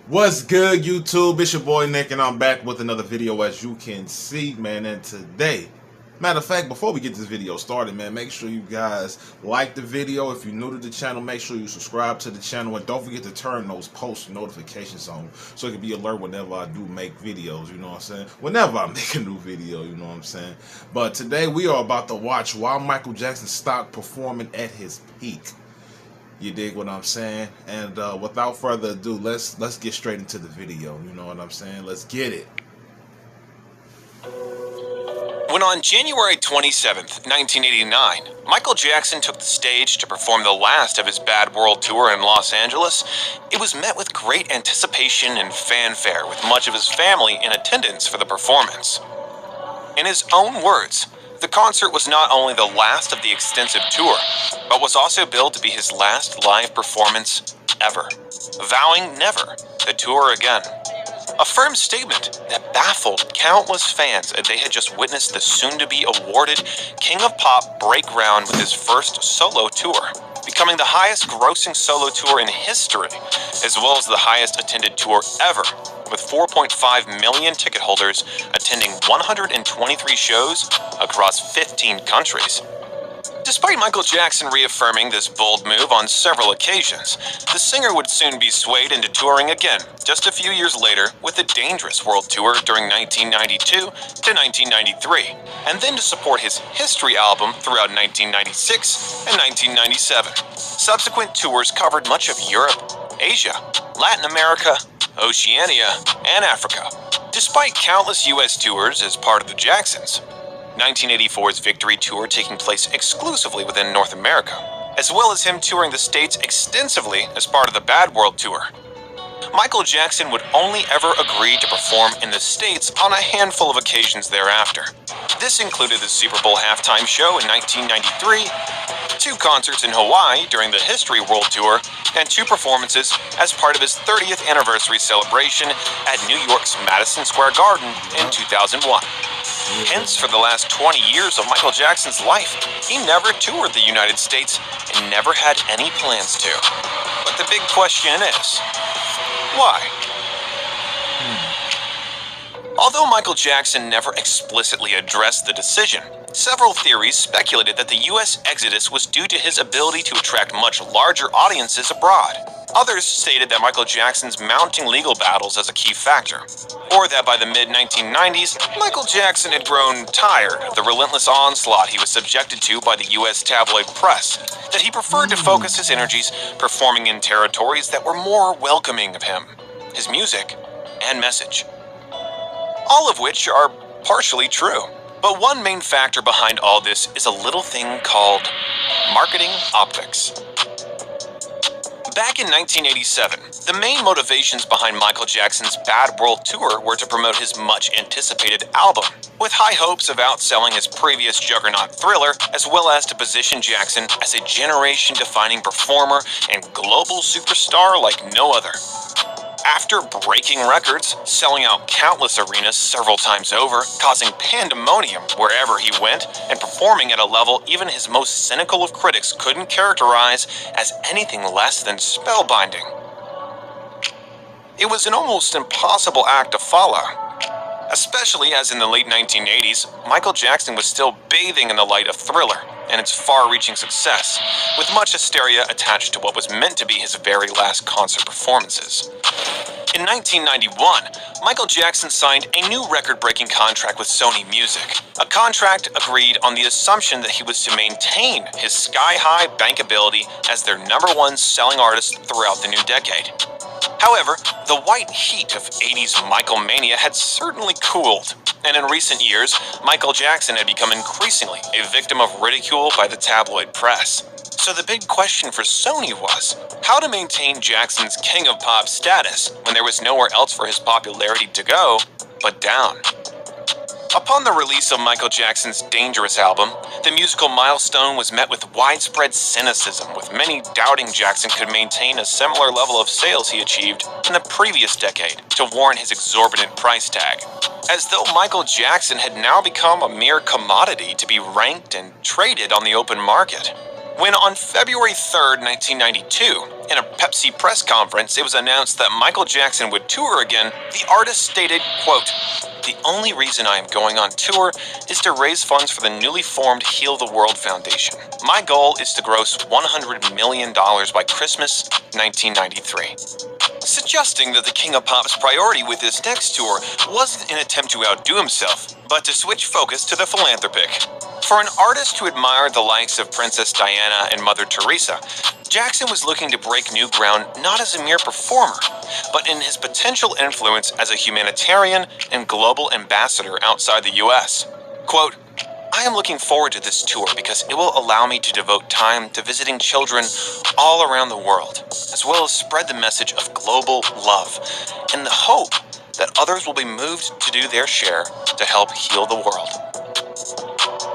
What's good, YouTube? It's your boy Nick, and I'm back with another video, as you can see, man. And today, matter of fact, before we get this video started, man, make sure you guys like the video. If you're new to the channel, make sure you subscribe to the channel, and don't forget to turn those post notifications on so it can be alert whenever I do make videos. You know what I'm saying? Whenever I make a new video, you know what I'm saying? But today we are about to watch why Michael Jackson stopped performing at his peak. You dig what I'm saying? And without further ado, let's get straight into the video. You know what I'm saying? Let's get it. When on January 27th, 1989, Michael Jackson took the stage to perform the last of his Bad World Tour in Los Angeles, it was met with great anticipation and fanfare, with much of his family in attendance for the performance. In his own words, the concert was not only the last of the extensive tour, but was also billed to be his last live performance ever, vowing never to tour again. A firm statement that baffled countless fans as they had just witnessed the soon-to-be awarded King of Pop break ground with his first solo tour, becoming the highest-grossing solo tour in history, as well as the highest-attended tour ever, with 4.5 million ticket holders attending 123 shows across 15 countries. Despite Michael Jackson reaffirming this bold move on several occasions, the singer would soon be swayed into touring again just a few years later with the Dangerous World Tour during 1992 to 1993, and then to support his History album throughout 1996 and 1997. Subsequent tours covered much of Europe, Asia, Latin America, Oceania, and Africa. Despite countless U.S. tours as part of the Jacksons, 1984's Victory Tour taking place exclusively within North America, as well as him touring the States extensively as part of the Bad World Tour. Michael Jackson would only ever agree to perform in the States on a handful of occasions thereafter. This included the Super Bowl halftime show in 1993, 2 concerts in Hawaii during the History World Tour, and 2 performances as part of his 30th anniversary celebration at New York's Madison Square Garden in 2001. Hence, for the last 20 years of Michael Jackson's life, he never toured the United States and never had any plans to. But the big question is, why? Although Michael Jackson never explicitly addressed the decision, several theories speculated that the U.S. exodus was due to his ability to attract much larger audiences abroad. Others stated that Michael Jackson's mounting legal battles as a key factor, or that by the mid-1990s, Michael Jackson had grown tired of the relentless onslaught he was subjected to by the U.S. tabloid press, that he preferred to focus his energies performing in territories that were more welcoming of him, his music, and message. All of which are partially true. But one main factor behind all this is a little thing called marketing optics. Back in 1987, the main motivations behind Michael Jackson's Bad World Tour were to promote his much-anticipated album, with high hopes of outselling his previous juggernaut Thriller, as well as to position Jackson as a generation-defining performer and global superstar like no other. After breaking records, selling out countless arenas several times over, causing pandemonium wherever he went, and performing at a level even his most cynical of critics couldn't characterize as anything less than spellbinding, it was an almost impossible act to follow. Especially as in the late 1980s, Michael Jackson was still bathing in the light of Thriller and its far-reaching success, with much hysteria attached to what was meant to be his very last concert performances. In 1991, Michael Jackson signed a new record-breaking contract with Sony Music, a contract agreed on the assumption that he was to maintain his sky-high bankability as their #1 selling artist throughout the new decade. However, the white heat of 80s Michael mania had certainly cooled, and in recent years, Michael Jackson had become increasingly a victim of ridicule by the tabloid press. So the big question for Sony was how to maintain Jackson's King of Pop status when there was nowhere else for his popularity to go but down. Upon the release of Michael Jackson's Dangerous album, the musical milestone was met with widespread cynicism, with many doubting Jackson could maintain a similar level of sales he achieved in the previous decade to warrant his exorbitant price tag, as though Michael Jackson had now become a mere commodity to be ranked and traded on the open market. When on February 3rd, 1992, In a Pepsi press conference, it was announced that Michael Jackson would tour again. The artist stated, quote, "The only reason I am going on tour is to raise funds for the newly formed Heal the World Foundation. My goal is to gross $100 million by Christmas 1993. Suggesting that the King of Pop's priority with this next tour wasn't an attempt to outdo himself, but to switch focus to the philanthropic. For an artist who admired the likes of Princess Diana and Mother Teresa, Jackson was looking to break new ground not as a mere performer, but in his potential influence as a humanitarian and global ambassador outside the U.S. Quote, "I am looking forward to this tour because it will allow me to devote time to visiting children all around the world, as well as spread the message of global love, in the hope that others will be moved to do their share to help heal the world."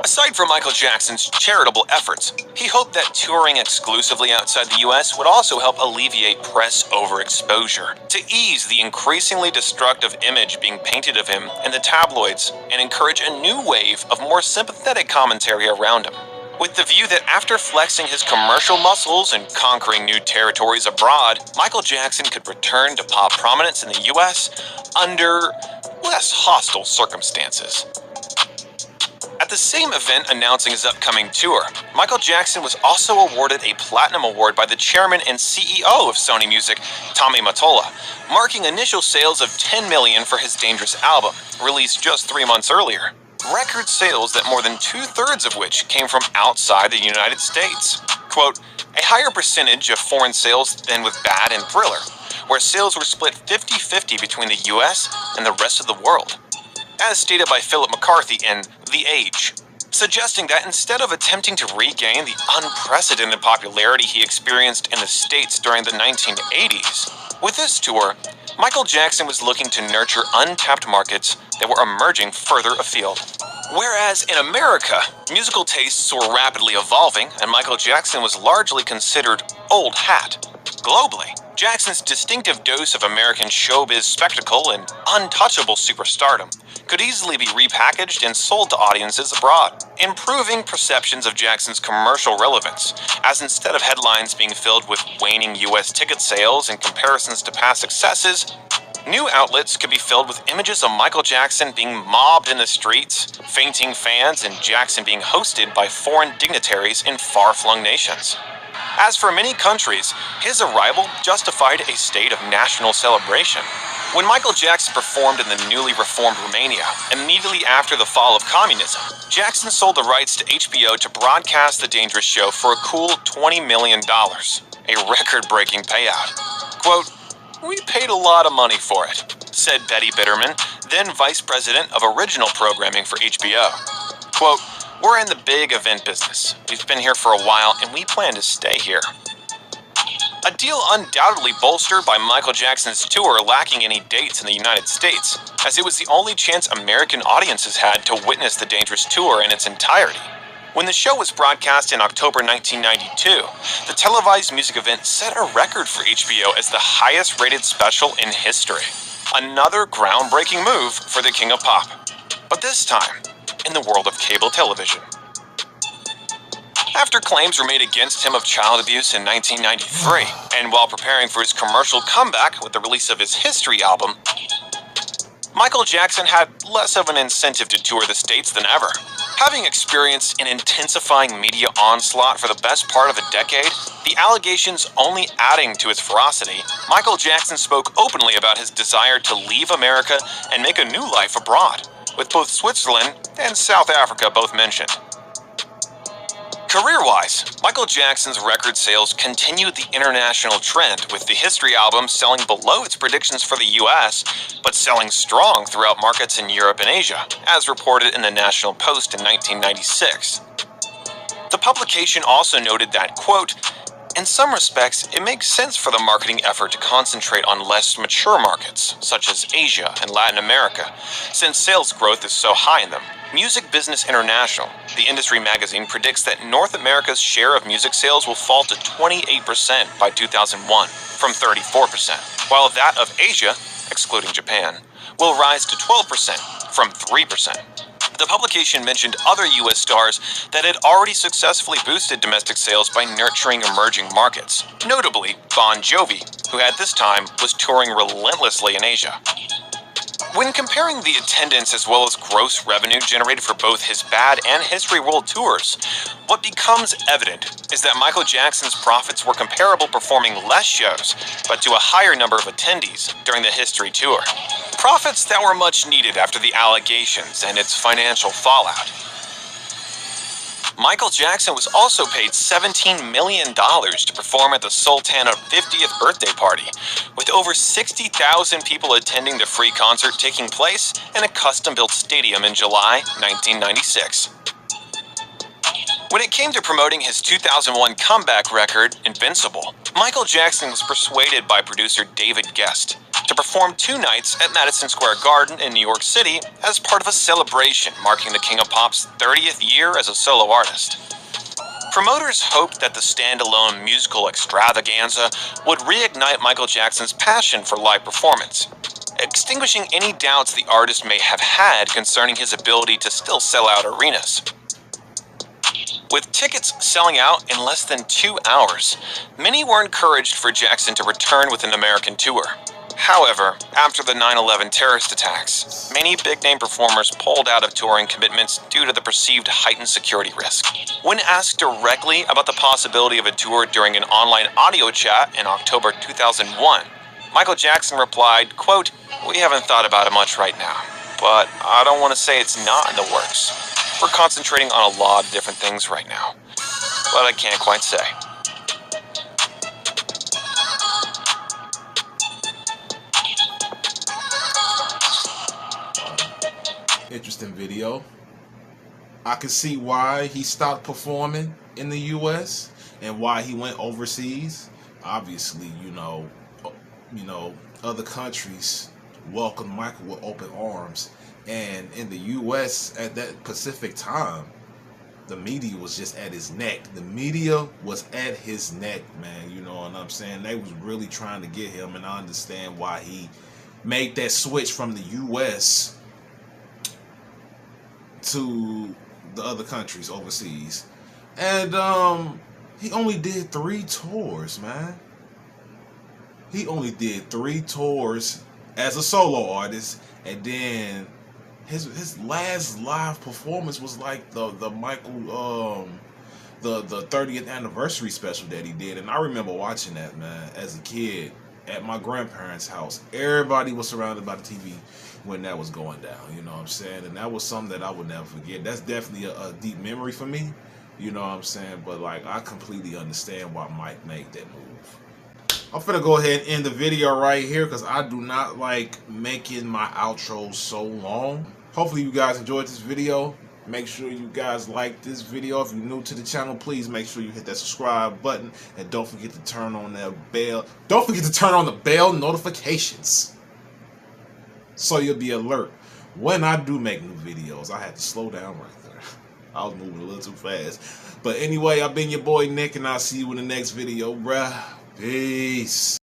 Aside from Michael Jackson's charitable efforts, he hoped that touring exclusively outside the U.S. would also help alleviate press overexposure, to ease the increasingly destructive image being painted of him in the tabloids and encourage a new wave of more sympathetic commentary around him, with the view that after flexing his commercial muscles and conquering new territories abroad, Michael Jackson could return to pop prominence in the U.S. under less hostile circumstances. At the same event announcing his upcoming tour, Michael Jackson was also awarded a Platinum Award by the chairman and CEO of Sony Music, Tommy Mottola, marking initial sales of $10 million for his Dangerous album, released just 3 months earlier. Record sales that more than 2/3 of which came from outside the United States. Quote, "A higher percentage of foreign sales than with Bad and Thriller, where sales were split 50-50 between the US and the rest of the world," as stated by Philip McCarthy in The Age, suggesting that instead of attempting to regain the unprecedented popularity he experienced in the States during the 1980s, with this tour, Michael Jackson was looking to nurture untapped markets that were emerging further afield. Whereas in America, musical tastes were rapidly evolving and Michael Jackson was largely considered old hat. Globally, Jackson's distinctive dose of American showbiz spectacle and untouchable superstardom could easily be repackaged and sold to audiences abroad, improving perceptions of Jackson's commercial relevance, as instead of headlines being filled with waning U.S. ticket sales and comparisons to past successes, new outlets could be filled with images of Michael Jackson being mobbed in the streets, fainting fans, and Jackson being hosted by foreign dignitaries in far-flung nations. As for many countries, his arrival justified a state of national celebration. When Michael Jackson performed in the newly reformed Romania, immediately after the fall of communism, Jackson sold the rights to HBO to broadcast The Dangerous Show for a cool $20 million, a record-breaking payout. Quote, "We paid a lot of money for it," said Betty Bitterman, then vice president of original programming for HBO. Quote, "We're in the big event business. We've been here for a while and we plan to stay here." A deal undoubtedly bolstered by Michael Jackson's tour lacking any dates in the United States, as it was the only chance American audiences had to witness the Dangerous Tour in its entirety. When the show was broadcast in October 1992, the televised music event set a record for HBO as the highest-rated special in history. Another groundbreaking move for the King of Pop. But this time, in the world of cable television. After claims were made against him of child abuse in 1993, and while preparing for his commercial comeback with the release of his History album, Michael Jackson had less of an incentive to tour the States than ever. Having experienced an intensifying media onslaught for the best part of a decade, the allegations only adding to its ferocity, Michael Jackson spoke openly about his desire to leave America and make a new life abroad, with both Switzerland and South Africa both mentioned. Career-wise, Michael Jackson's record sales continued the international trend, with the History album selling below its predictions for the US, but selling strong throughout markets in Europe and Asia, as reported in the National Post in 1996. The publication also noted that, quote, "In some respects, it makes sense for the marketing effort to concentrate on less mature markets, such as Asia and Latin America, since sales growth is so high in them. Music Business International, the industry magazine, predicts that North America's share of music sales will fall to 28% by 2001, from 34%, while that of Asia, excluding Japan, will rise to 12%, from 3%. The publication mentioned other U.S. stars that had already successfully boosted domestic sales by nurturing emerging markets, notably Bon Jovi, who at this time was touring relentlessly in Asia. When comparing the attendance as well as gross revenue generated for both his Bad and History World Tours, what becomes evident is that Michael Jackson's profits were comparable, performing less shows, but to a higher number of attendees during the History Tour. Profits that were much needed after the allegations and its financial fallout. Michael Jackson was also paid $17 million to perform at the Sultana 50th birthday party, with over 60,000 people attending the free concert taking place in a custom-built stadium in July 1996. When it came to promoting his 2001 comeback record, Invincible, Michael Jackson was persuaded by producer David Guest to perform 2 nights at Madison Square Garden in New York City as part of a celebration marking the King of Pop's 30th year as a solo artist. Promoters hoped that the standalone musical extravaganza would reignite Michael Jackson's passion for live performance, extinguishing any doubts the artist may have had concerning his ability to still sell out arenas. With tickets selling out in less than 2 hours, many were encouraged for Jackson to return with an American tour. However, after the 9/11 terrorist attacks, many big-name performers pulled out of touring commitments due to the perceived heightened security risk. When asked directly about the possibility of a tour during an online audio chat in October 2001, Michael Jackson replied, quote, "We haven't thought about it much right now, but I don't want to say it's not in the works. We're concentrating on a lot of different things right now, but I can't quite say." Interesting video. I can see why he stopped performing in the U.S. and why he went overseas. Obviously, you know, other countries welcomed Michael with open arms, and in the U.S. at that specific time, the media was just at his neck. The media was at his neck, man. You know what I'm saying? They was really trying to get him, and I understand why he made that switch from the U.S. to the other countries overseas. And he only did 3 tours, man. He only did 3 tours as a solo artist, and then his last live performance was like the Michael the 30th anniversary special that he did. And I remember watching that, man, as a kid at my grandparents' house. Everybody was surrounded by the TV when that was going down, you know what I'm saying? And that was something that I would never forget. That's definitely a deep memory for me, you know what I'm saying? But like, I completely understand why Mike made that move. I'm finna go ahead and end the video right here because I do not like making my outros so long. Hopefully you guys enjoyed this video. Make sure you guys like this video. If you're new to the channel, please make sure you hit that subscribe button, and don't forget to turn on that bell. Don't forget to turn on the bell notifications so you'll be alert when I do make new videos. I had to slow down right there. I was moving a little too fast. But anyway, I've been your boy Nick, and I'll see you in the next video, bruh. Peace.